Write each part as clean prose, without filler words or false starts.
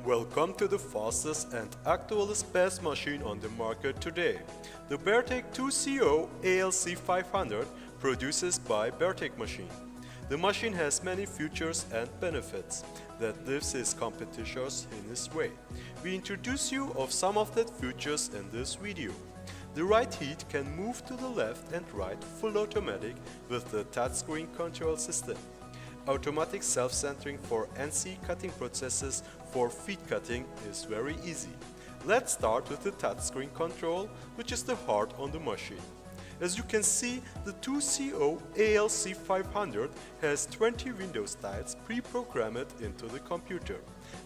Welcome to the fastest and actualist best machine on the market today. The Bertec 2CO ALC 500 produced by Bertec machine. The machine has many features and benefits that leaves his competitors in his way. We introduce you of some of that features in this video. The right heat can move to the left and right full automatic with the touchscreen control system. Automatic self-centering for NC cutting processes for feed cutting is very easy. Let's start with the touchscreen control, which is the heart on the machine. As you can see, the 2CO ALC 500 has 20 window styles pre-programmed into the computer.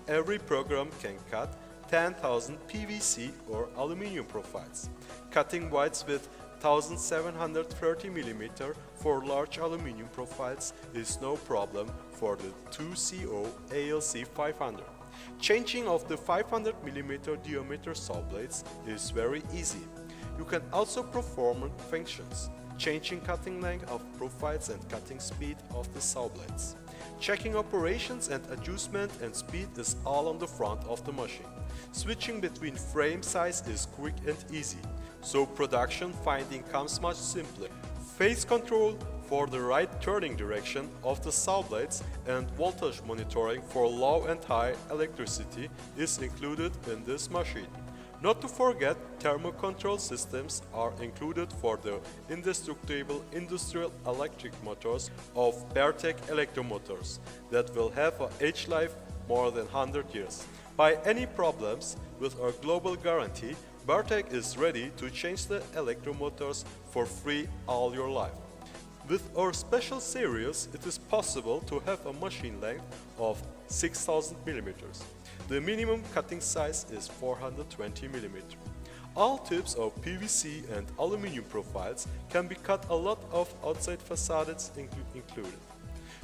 Every program can cut 10,000 PVC or aluminium profiles. Cutting widths with 1730 mm for large aluminium profiles is no problem for the 2CO ALC 500. Changing of the 500 mm diameter saw blades is very easy. You can also perform functions, changing cutting length of profiles and cutting speed of the saw blades. Checking operations and adjustment and speed is all on the front of the machine. Switching between frame size is quick and easy, so production finding comes much simpler. Phase control for the right turning direction of the saw blades and voltage monitoring for low and high electricity is included in this machine. Not to forget, thermal control systems are included for the indestructible industrial electric motors of Bertec Electromotors that will have a age life more than 100 years. By any problems, with our global guarantee, Bertec is ready to change the electromotors for free all your life. With our special series, it is possible to have a machine length of 6000 mm. The minimum cutting size is 420 mm. All types of PVC and aluminium profiles can be cut, a lot of outside facades included.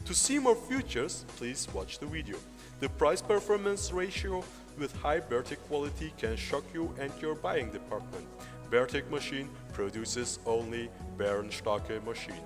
To see more features, please watch the video. The price-performance ratio with high Bertec quality can shock you and your buying department. Bertec machine produces only Bärenstarke machine.